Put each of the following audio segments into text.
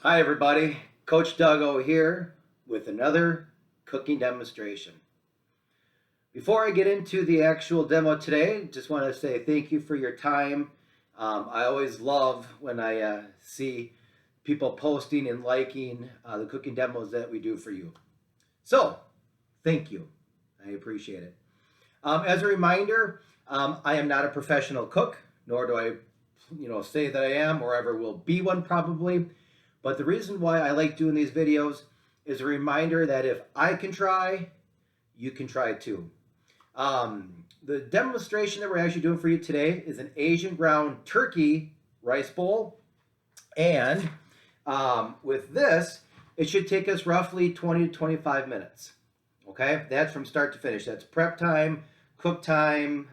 Hi everybody, Coach Duggo here with another cooking demonstration. Before I get into the actual demo today, just want to say thank you for your time. I always love when I see people posting and liking the cooking demos that we do for you. So, thank you. I appreciate it. As a reminder, I am not a professional cook, nor do I say that I am or ever will be one probably. But the reason why I like doing these videos is a reminder that if I can try, you can try too. The demonstration that we're actually doing for you today is an Asian ground turkey rice bowl. And with this, it should take us roughly 20 to 25 minutes. Okay, that's from start to finish. That's prep time, cook time.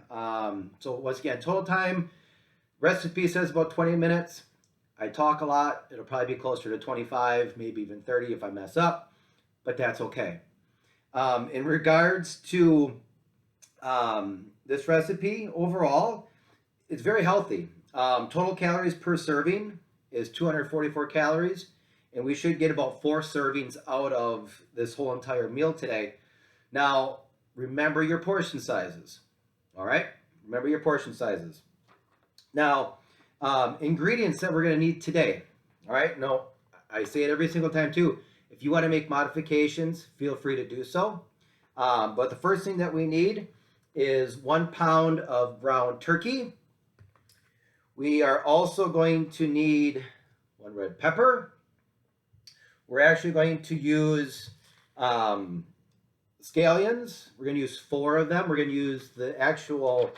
So once again, total time, recipe says about 20 minutes. I talk a lot. It'll probably be closer to 25, maybe even 30 if I mess up, but that's okay. In regards to this recipe overall, it's very healthy. Total calories per serving is 244 calories, and we should get about 4 servings out of this whole entire meal today. Now, remember your portion sizes. All right? Remember your portion sizes. Now, ingredients that we're going to need today. All right. No, I say it every single time too. If you want to make modifications, feel free to do so. But the first thing that we need is 1 pound of ground turkey. We are also going to need 1 red pepper. We're actually going to use scallions. We're going to use 4 of them. We're going to use the actual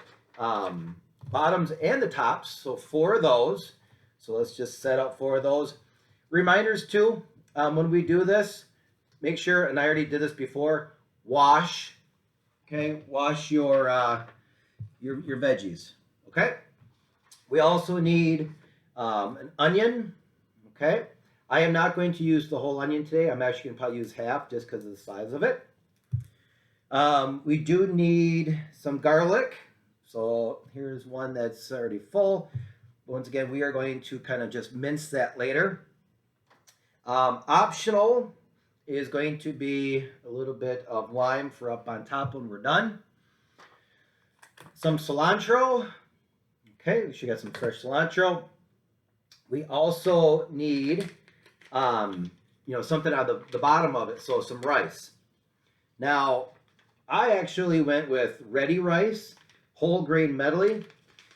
bottoms and the tops, so 4 of those. So let's just set up 4 of those. Reminders too, when we do this, make sure, and I already did this before, wash your veggies. Okay. We also need an onion. Okay. I am not going to use the whole onion today. I'm actually going to probably use half just because of the size of it. We do need some garlic. So here's one that's already full. Once again, we are going to kind of just mince that later. Optional is going to be a little bit of lime for up on top when we're done. Some cilantro. Okay, we should get some fresh cilantro. We also need, something on the bottom of it, so some rice. Now, I actually went with ready rice, whole grain medley,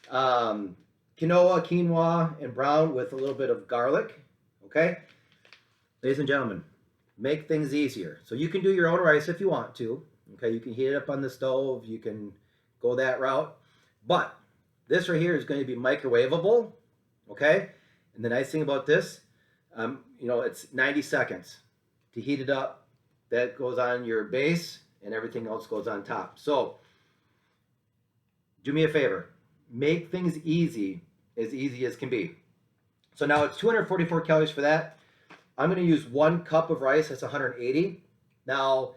quinoa, and brown with a little bit of garlic. Okay, ladies and gentlemen, make things easier. So you can do your own rice if you want to. Okay, you can heat it up on the stove. You can go that route. But this right here is going to be microwavable. Okay, and the nice thing about this, it's 90 seconds to heat it up. That goes on your base, and everything else goes on top. So do me a favor, make things easy as can be. So now it's 244 calories for that. I'm going to use 1 cup of rice, that's 180. Now,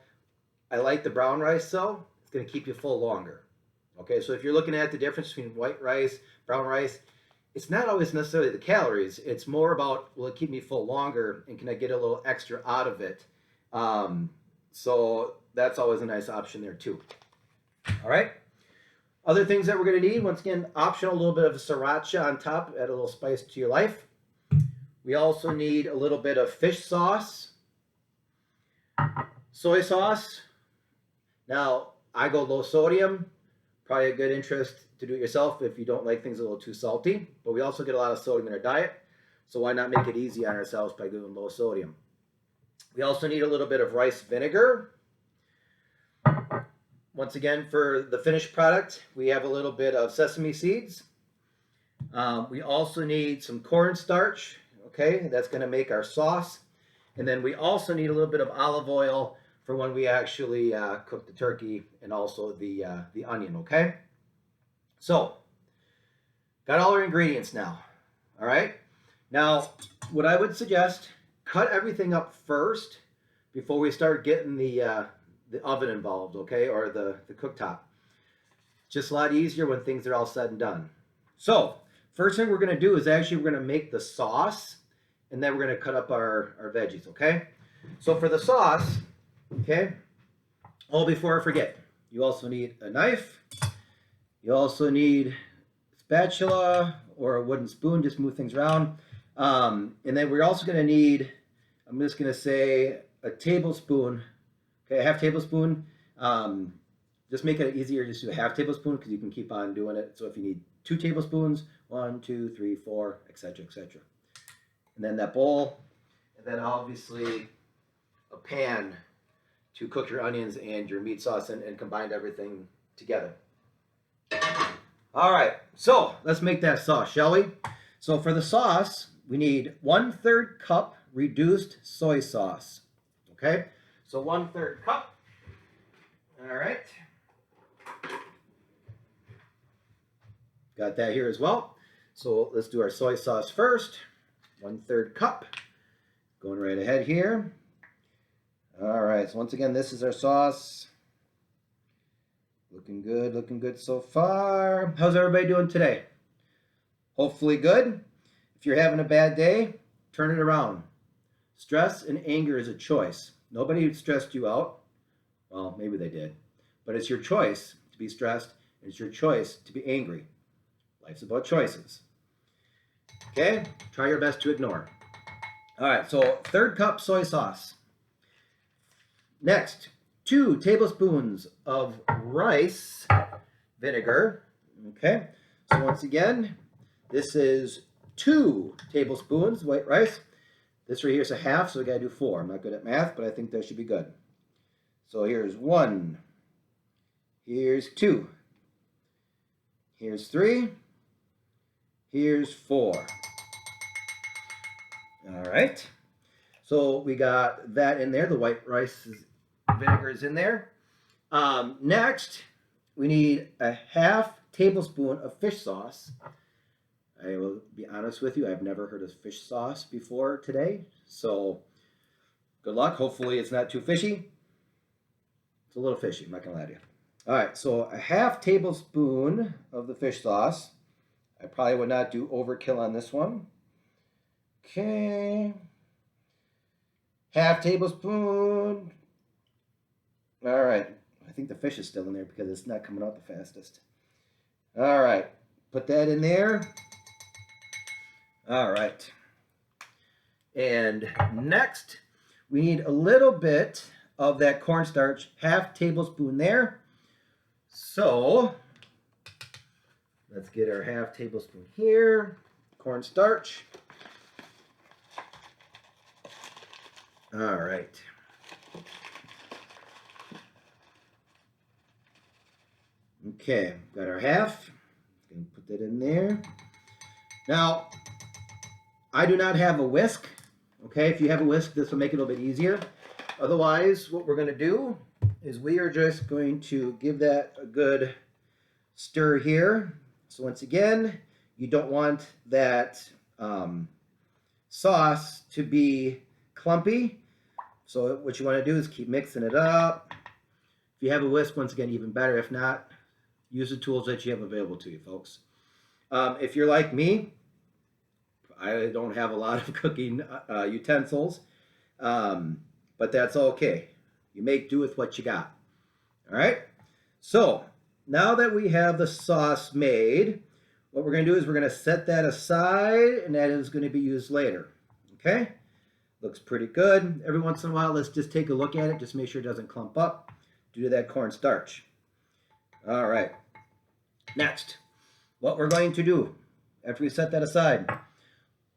I like the brown rice though, it's going to keep you full longer. Okay, so if you're looking at the difference between white rice, brown rice, it's not always necessarily the calories, it's more about, will it keep me full longer and can I get a little extra out of it? So that's always a nice option there too. All right. Other things that we're going to need, once again, optional, a little bit of Sriracha on top, add a little spice to your life. We also need a little bit of fish sauce, soy sauce. Now, I go low sodium, probably a good interest to do it yourself if you don't like things a little too salty, but we also get a lot of sodium in our diet, so why not make it easy on ourselves by doing low sodium. We also need a little bit of rice vinegar. Once again, for the finished product, we have a little bit of sesame seeds. We also need some cornstarch. Okay, that's going to make our sauce. And then we also need a little bit of olive oil for when we actually cook the turkey and also the onion. Okay, so got all our ingredients now. All right, now what I would suggest, cut everything up first before we start getting the oven involved, okay, or the cooktop. Just a lot easier when things are all said and done. So first thing we're going to do is actually we're going to make the sauce, and then we're going to cut up our veggies, okay? So for the sauce, okay, before I forget, you also need a knife. You also need a spatula or a wooden spoon, just move things around. And then we're also going to need, I'm just going to say a tablespoon, okay, a half tablespoon. Just make it easier, just do a half tablespoon because you can keep on doing it. So if you need 2 tablespoons, 1, 2, 3, 4, etc., etc. And then that bowl, and then obviously a pan to cook your onions and your meat sauce and combine everything together. All right, so let's make that sauce, shall we? So for the sauce, we need 1/3 cup reduced soy sauce. Okay, so 1/3 cup. All right. Got that here as well. So let's do our soy sauce first. 1/3 cup. Going right ahead here. All right, so once again, this is our sauce. Looking good so far. How's everybody doing today? Hopefully good. If you're having a bad day, turn it around. Stress and anger is a choice. Nobody stressed you out. Well, maybe they did. But it's your choice to be stressed, and it's your choice to be angry. Life's about choices. Okay? Try your best to ignore. All right, so 1/3 cup soy sauce. Next, 2 tablespoons of rice vinegar. Okay, so once again, this is 2 tablespoons white rice. This right here is a half, so we gotta do 4. I'm not good at math, but I think that should be good. So here's 1. Here's 2. Here's 3. Here's 4. All right. So we got that in there. The white rice vinegar is in there. Next, we need a half tablespoon of fish sauce. I will be honest with you, I've never heard of fish sauce before today. So good luck. Hopefully it's not too fishy. It's a little fishy, I'm not going to lie to you. All right, so a half tablespoon of the fish sauce. I probably would not do overkill on this one. Okay. Half tablespoon. All right. I think the fish is still in there because it's not coming out the fastest. All right. Put that in there. All right. And next, we need a little bit of that cornstarch, half tablespoon there. So let's get our half tablespoon here, cornstarch. All right. Okay, got our half. Gonna put that in there. Now, I do not have a whisk. Okay, if you have a whisk, this will make it a little bit easier. Otherwise, what we're gonna do is we are just going to give that a good stir here. So once again, you don't want that sauce to be clumpy. So what you want to do is keep mixing it up. If you have a whisk, once again, even better. If not, use the tools that you have available to you, folks. If you're like me, I don't have a lot of cooking utensils, but that's okay. You make do with what you got. All right? So now that we have the sauce made, what we're going to do is we're going to set that aside, and that is going to be used later. Okay? Looks pretty good. Every once in a while, let's just take a look at it, just make sure it doesn't clump up due to that cornstarch. All right. Next, what we're going to do after we set that aside,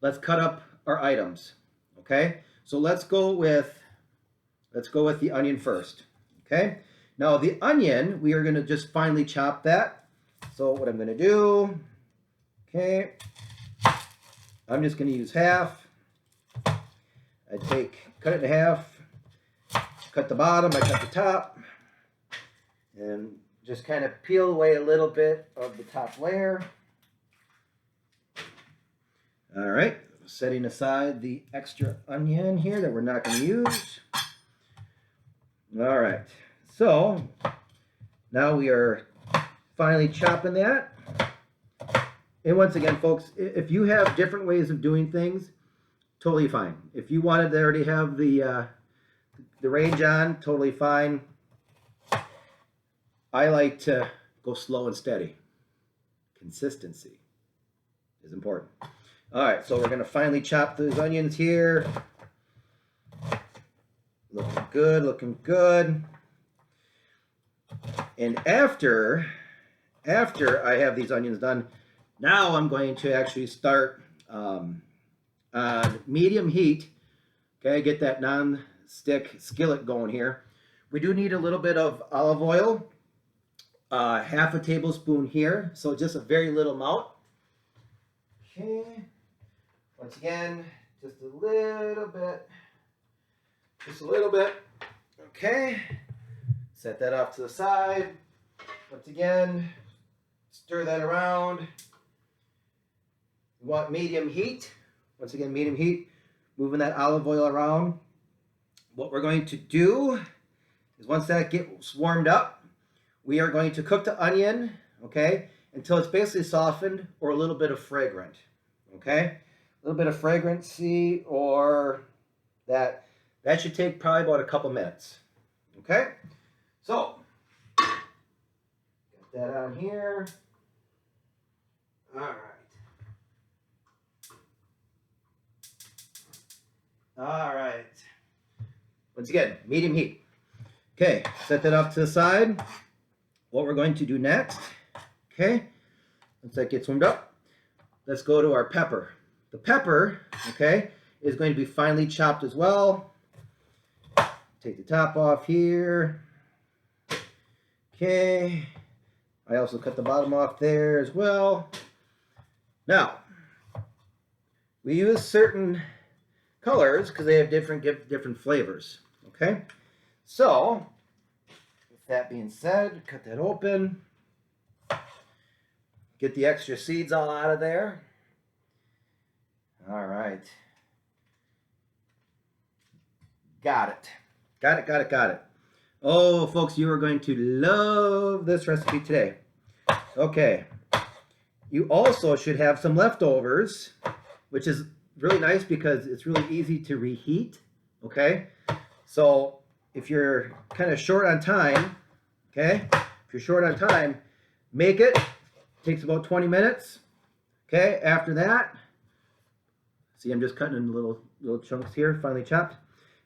let's cut up our items. Okay? So let's go with the onion first. Okay? Now the onion, we are going to just finely chop that. So what I'm going to do, okay, I'm just going to use half. Cut it in half, cut the bottom, I cut the top, and just kind of peel away a little bit of the top layer. All right, setting aside the extra onion here that we're not going to use. All right, so now we are finally chopping that. And once again, folks, if you have different ways of doing things, totally fine. If you wanted to already have the range on, totally fine. I like to go slow and steady. Consistency is important. All right, so we're gonna finally chop those onions here. Looking good, looking good. And after I have these onions done, now I'm going to actually start on medium heat. Okay, get that non-stick skillet going here. We do need a little bit of olive oil, half a tablespoon here, so just a very little amount. Okay, once again, just a little bit. Just a little bit. Okay. Set that off to the side. Once again, stir that around. We want medium heat. Once again, medium heat. Moving that olive oil around. What we're going to do is once that gets warmed up, we are going to cook the onion, okay, until it's basically softened or a little bit of fragrant. Okay? A little bit of fragrancy or that. That should take probably about a couple minutes. Okay? So, got that on here. All right. All right. Once again, medium heat. Okay, set that off to the side. What we're going to do next, okay, once that gets warmed up, let's go to our pepper. The pepper, okay, is going to be finely chopped as well. Take the top off here. Okay. I also cut the bottom off there as well. Now, we use certain colors because they have different flavors. Okay. So, with that being said, cut that open. Get the extra seeds all out of there. All right. Got it. Got it. Oh, folks, you are going to love this recipe today. Okay. You also should have some leftovers, which is really nice because it's really easy to reheat. Okay. So if you're kind of short on time, okay, if you're short on time, make it. Takes about 20 minutes. Okay. After that, see, I'm just cutting in little chunks here, finely chopped.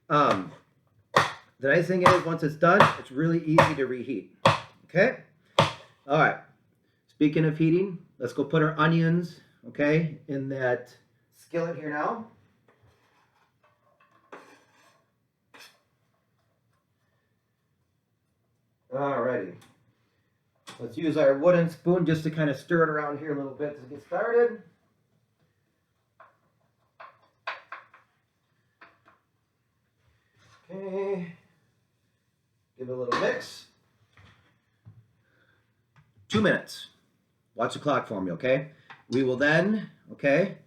The nice thing is, once it's done, it's really easy to reheat. Okay? All right. Speaking of heating, let's go put our onions, okay, in that skillet here now. All righty. Let's use our wooden spoon just to kind of stir it around here a little bit to get started. Okay. Give it a little mix. 2 minutes. Watch the clock for me, okay? We will then, okay,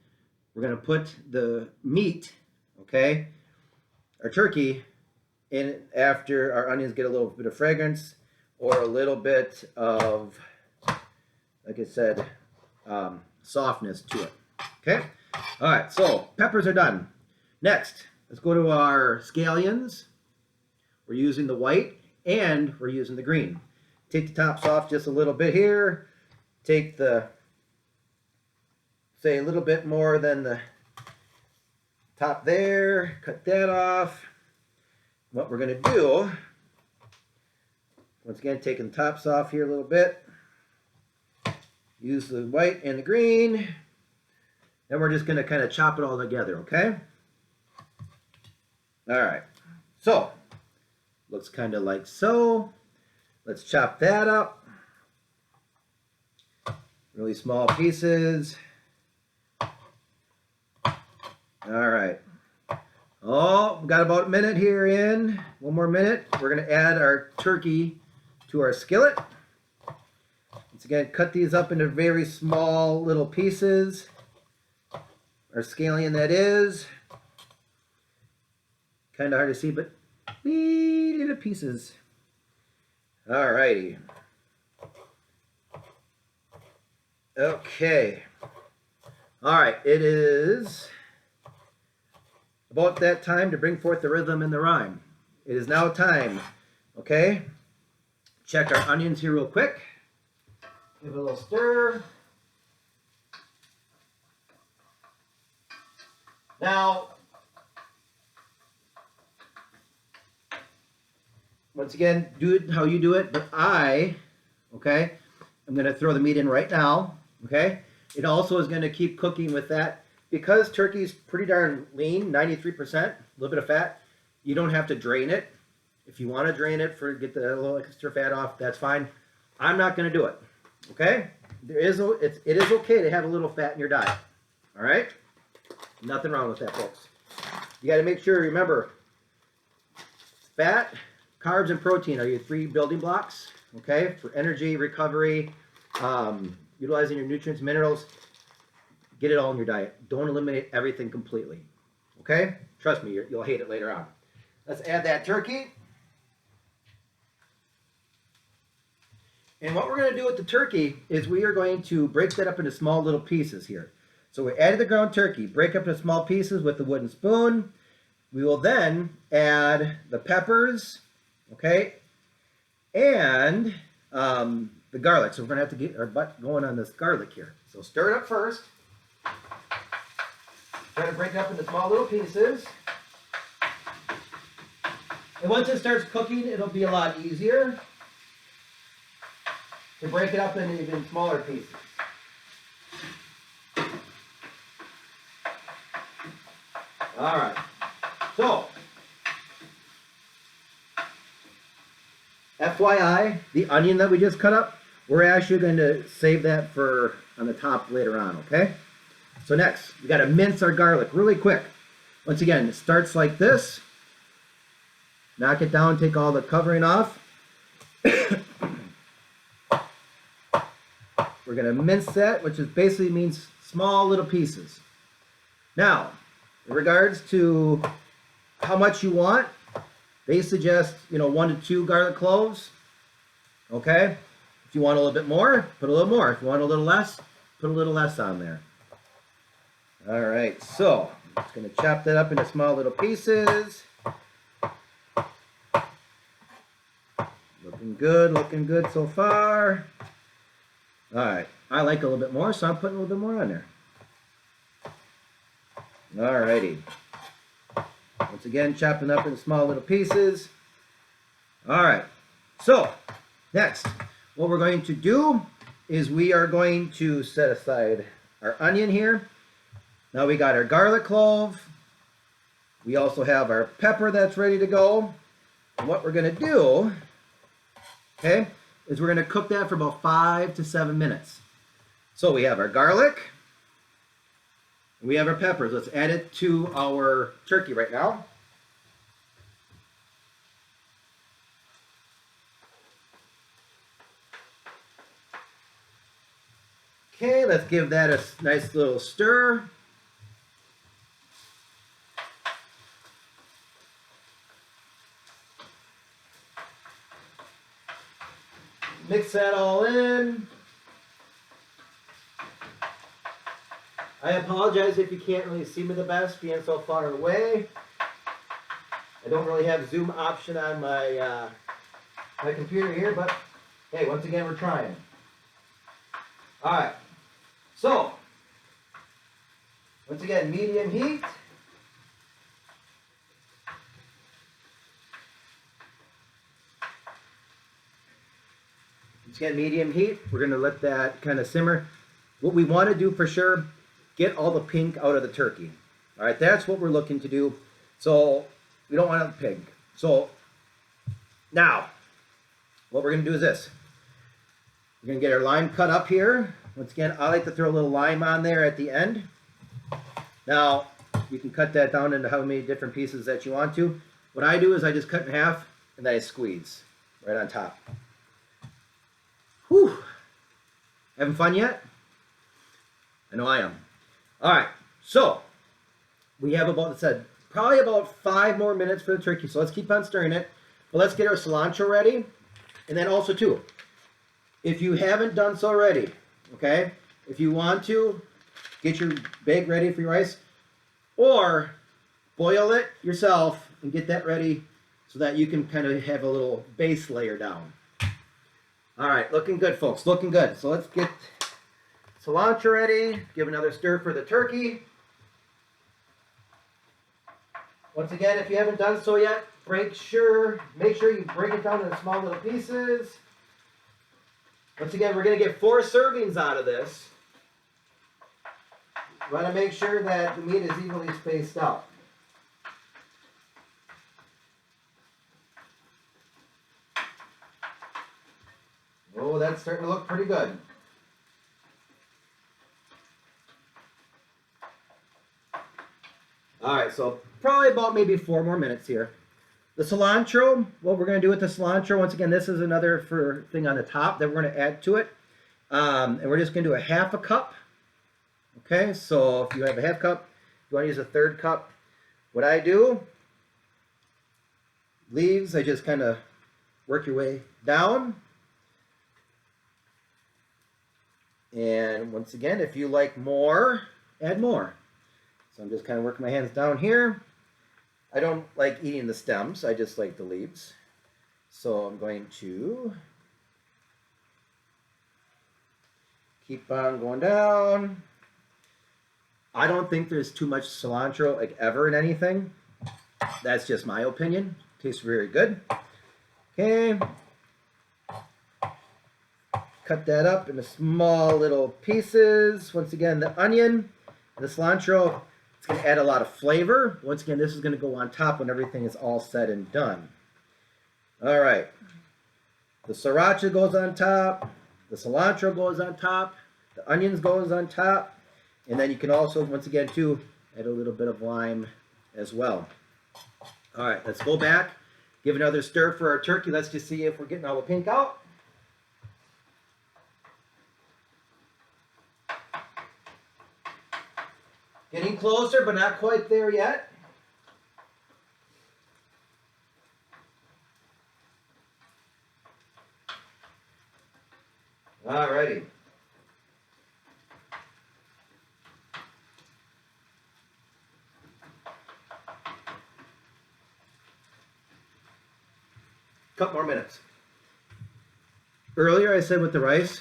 we're going to put the meat, okay, our turkey, in after our onions get a little bit of fragrance or a little bit of, like I said, softness to it, okay? All right, so peppers are done. Next, let's go to our scallions. We're using the white and we're using the green. Take the tops off just a little bit here. Take the, say, a little bit more than the top there. Cut that off. What we're going to do, once again, taking the tops off here a little bit. Use the white and the green. Then we're just going to kind of chop it all together, okay? All right. So, looks kind of like so. Let's chop that up. Really small pieces. All right. Oh, we've got about a minute here in. One more minute. We're going to add our turkey to our skillet. Once again, cut these up into very small little pieces. Our scallion, that is. Kind of hard to see, but wee little pieces. All righty. Okay. All right, it is about that time to bring forth the rhythm and the rhyme. It is now time, okay? Check our onions here real quick. Give it a little stir. Now, once again, do it how you do it, but I'm going to throw the meat in right now, okay? It also is going to keep cooking with that. Because turkey's pretty darn lean, 93%, a little bit of fat, you don't have to drain it. If you want to drain it for get the little extra fat off, that's fine. I'm not going to do it, okay? It is okay to have a little fat in your diet, all right? Nothing wrong with that, folks. You got to make sure, remember, fat, carbs, and protein are your 3 building blocks, okay, for energy, recovery, utilizing your nutrients, minerals. Get it all in your diet. Don't eliminate everything completely, okay? Trust me, you'll hate it later on. Let's add that turkey. And what we're going to do with the turkey is we are going to break that up into small little pieces here. So we added the ground turkey, break up into small pieces with the wooden spoon. We will then add the peppers, okay, and the garlic. So we're going to have to get our butt going on this garlic here. So stir it up first. Try to break it up into small little pieces. And once it starts cooking, it'll be a lot easier to break it up into even smaller pieces. All right. So, FYI, the onion that we just cut up, we're actually going to save that for on the top later on, okay? So next, we got to mince our garlic really quick. Once again, it starts like this. Knock it down, take all the covering off. We're going to mince that, which is basically means small little pieces. Now, in regards to how much you want, they suggest, 1 to 2 garlic cloves. Okay? If you want a little bit more, put a little more. If you want a little less, put a little less on there. All right, so I'm just going to chop that up into small little pieces. Looking good so far. All right, I like a little bit more, so I'm putting a little bit more on there. All righty. Once again, chopping up into small little pieces. All right, so next, what we're going to do is we are going to set aside our onion here. Now we got our garlic clove. We also have our pepper that's ready to go. And what we're going to do, okay, is we're going to cook that for about 5 to 7 minutes. So we have our garlic. We have our peppers. Let's add it to our turkey right now. Okay, let's give that a nice little stir. Mix that all in. I apologize if you can't really see me the best, being so far away. I don't really have Zoom option on my my computer here, but hey, once again, we're trying. All right. So, once again, medium heat. Once again, medium heat. We're going to let that kind of simmer. What we want to do for sure, get all the pink out of the turkey. All right, that's what we're looking to do. So we don't want it pink. So now, what we're going to do is this. We're going to get our lime cut up here. Once again, I like to throw a little lime on there at the end. Now, you can cut that down into how many different pieces that you want to. What I do is I just cut in half and then I squeeze right on top. Whew. Having fun yet? I know I am. All right, so we have probably about 5 more minutes for the turkey. So let's keep on stirring it. But let's get our cilantro ready. And then also too, if you haven't done so already, okay, if you want to, get your bag ready for your rice. Or boil it yourself and get that ready so that you can kind of have a little base layer down. All right, looking good, folks, looking good. So let's get cilantro ready, give another stir for the turkey. Once again, if you haven't done so yet, make sure you break it down into small little pieces. Once again, we're going to get 4 servings out of this. You want to make sure that the meat is evenly spaced out. Oh, that's starting to look pretty good. All right, so probably about maybe 4 more minutes here. The cilantro, what we're going to do with the cilantro, once again, this is another thing on the top that we're going to add to it. And we're just going to do a 1/2 cup. Okay, so if you have a 1/2 cup, you want to use a 1/3 cup. What I do, leaves, I just kind of work your way down. And once again, if you like more, add more. So I'm just kind of working my hands down here. I don't like eating the stems, I just like the leaves. So I'm going to keep on going down. I don't think there's too much cilantro like ever in anything. That's just my opinion. Tastes very good. Okay. Cut that up into small little pieces. Once again, the onion and the cilantro, it's going to add a lot of flavor. Once again, this is going to go on top when everything is all said and done. All right. The sriracha goes on top. The cilantro goes on top. The onions goes on top. And then you can also, once again, too, add a little bit of lime as well. All right, let's go back. Give another stir for our turkey. Let's just see if we're getting all the pink out. Getting closer, but not quite there yet. Alrighty. Couple more minutes. Earlier I said with the rice,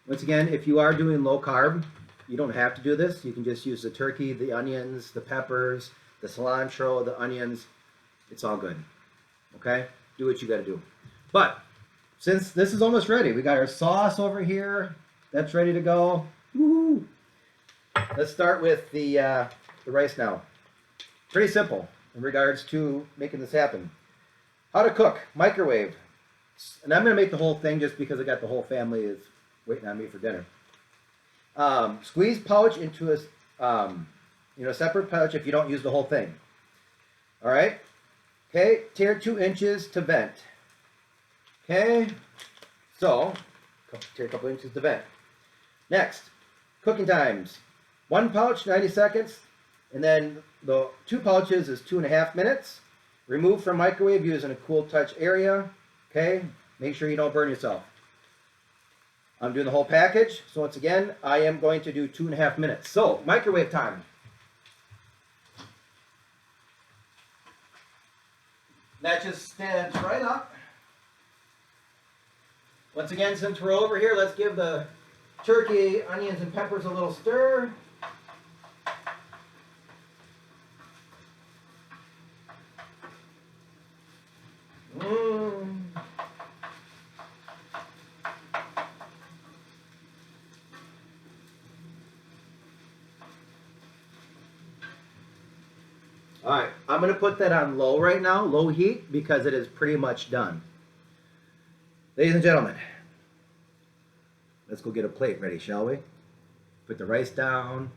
once again, if you are doing low carb, you don't have to do this. You can just use the turkey, the onions, the peppers, the cilantro, the onions. It's all good. Okay? Do what you got to do. But since this is almost ready, we got our sauce over here. That's ready to go. Woo-hoo. Let's start with the rice now. Pretty simple in regards to making this happen. How to cook, microwave. And I'm going to make the whole thing just because I got the whole family is waiting on me for dinner. Squeeze pouch into a separate pouch if you don't use the whole thing. All right. Okay. Tear 2 inches to vent. Okay. So tear a couple inches to vent. Next, cooking times. 1 pouch 90 seconds, and then the 2 pouches is 2.5 minutes. Remove from microwave using a cool touch area. Okay. Make sure you don't burn yourself. I'm doing the whole package, so once again, I am going to do 2.5 minutes. So, microwave time. That just stands right up. Once again, since we're over here, let's give the turkey, onions, and peppers a little stir. All right, I'm going to put that on low right now, low heat, because it is pretty much done. Ladies and gentlemen, let's go get a plate ready, shall we? Put the rice down,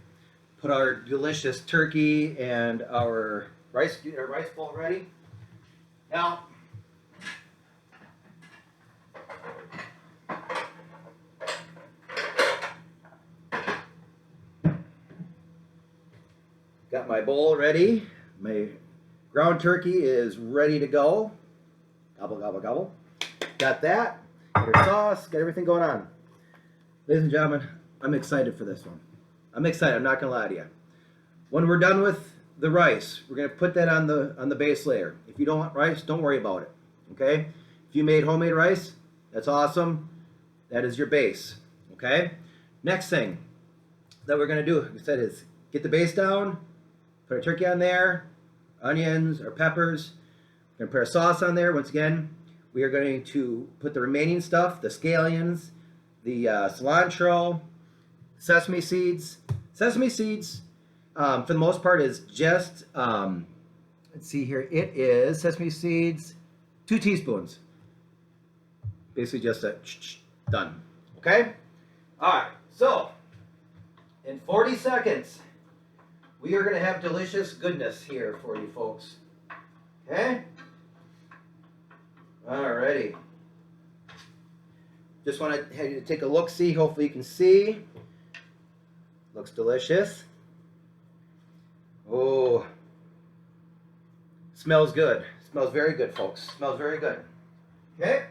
put our delicious turkey and our rice bowl ready. Now, got my bowl ready. My ground turkey is ready to go. Gobble, gobble, gobble. Got that. Got our sauce. Got everything going on. Ladies and gentlemen, I'm excited for this one. I'm excited. I'm not going to lie to you. When we're done with the rice. We're going to put that on the base layer. If you don't want rice, don't worry about it. Okay? If you made homemade rice, that's awesome. That is your base. Okay? Next thing that we're going to do, like I said, is get the base down, put our turkey on there, onions or peppers. We're going to put our sauce on there. Once again, we are going to put the remaining stuff, the scallions, the cilantro, sesame seeds. Sesame seeds, for the most part, is just, let's see here, it is sesame seeds, 2 teaspoons. Basically just a done. Okay? All right, so in 40 seconds, we are going to have delicious goodness here for you folks. Okay? Alrighty. Just want to have you take a look, see. Hopefully you can see. Looks delicious. Oh, smells good. Smells very good, folks. Smells very good. Okay.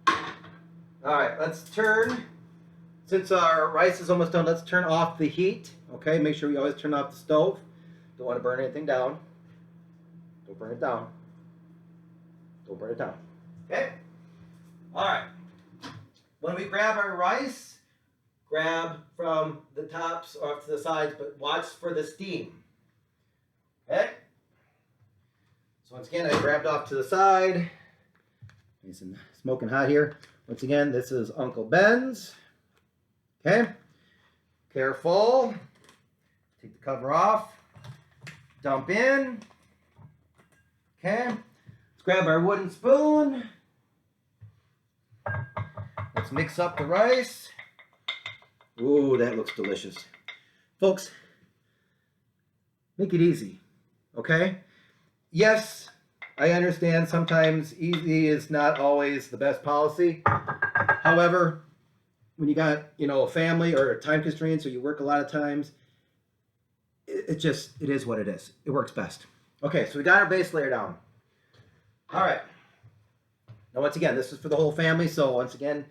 All right, let's turn. Since our rice is almost done, let's turn off the heat. Okay, make sure we always turn off the stove. Don't want to burn anything down. Don't burn it down. Don't burn it down. Okay. All right. When we grab our rice, grab from the tops off to the sides, but watch for the steam. Okay? So once again, I grabbed off to the side. Nice and smoking hot here. Once again, this is Uncle Ben's. Okay? Careful. Take the cover off. Dump in. Okay? Let's grab our wooden spoon. Let's mix up the rice. Ooh, that looks delicious. Folks, make it easy, okay? Yes, I understand sometimes easy is not always the best policy. However, when you got, a family or time constraints or you work a lot of times, it is what it is. It works best. Okay, so we got our base layer down. All right. Now, once again, this is for the whole family. So once again,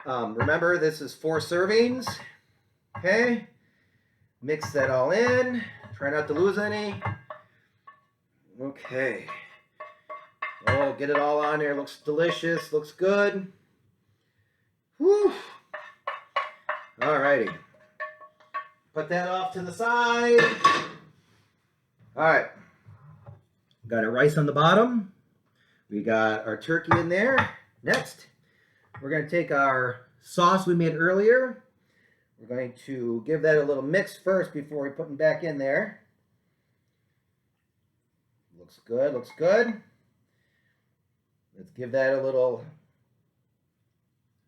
remember, this is 4 servings. Okay. Mix that all in. Try not to lose any. Okay. Oh, get it all on there. Looks delicious. Looks good. Whew. All righty. Put that off to the side. All right. Got our rice on the bottom. We got our turkey in there. Next, we're going to take our sauce we made earlier. We're going to give that a little mix first before we put them back in there. Looks good, looks good. Let's give that a little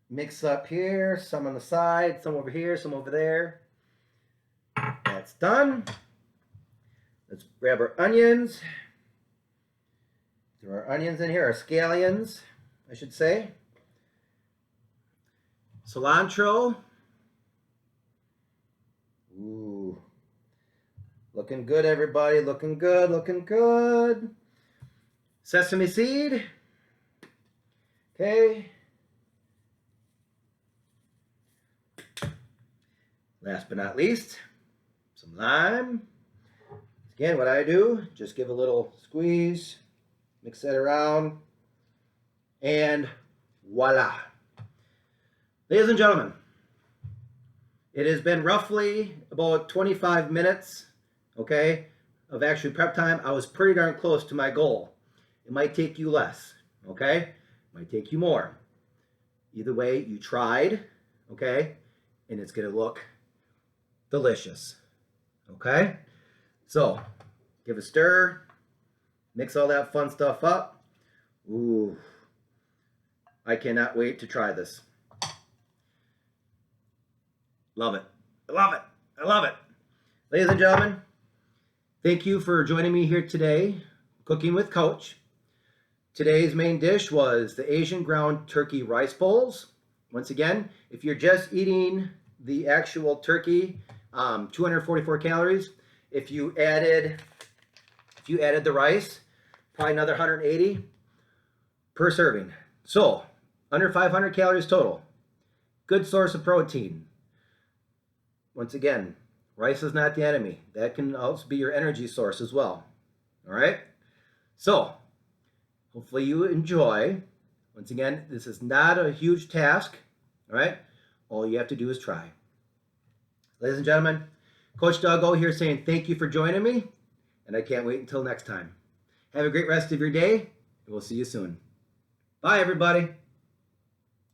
mix up here. Some on the side, some over here, some over there. That's done. Let's grab our onions. Throw our onions in here, our scallions, I should say. Cilantro. Ooh. Looking good, everybody. Looking good, looking good. Sesame seed. Okay. Last but not least, some lime. Again, what I do, just give a little squeeze. Mix that around, and voila. Ladies and gentlemen, it has been roughly about 25 minutes, okay, of actually prep time. I was pretty darn close to my goal. It might take you less, okay? It might take you more. Either way, you tried, okay? And it's going to look delicious, okay? So, give a stir. Mix all that fun stuff up. Ooh, I cannot wait to try this. Love it. I love it. I love it. Ladies and gentlemen, thank you for joining me here today, Cooking with Coach. Today's main dish was the Asian ground turkey rice bowls. Once again, if you're just eating the actual turkey, 244 calories. If you added the rice, probably another 180 per serving. So, under 500 calories total. Good source of protein. Once again, rice is not the enemy. That can also be your energy source as well. All right. So hopefully you enjoy. Once again, this is not a huge task. All right. All you have to do is try. Ladies and gentlemen, Coach Duggo here saying thank you for joining me, and I can't wait until next time. Have a great rest of your day, and we'll see you soon. Bye, everybody.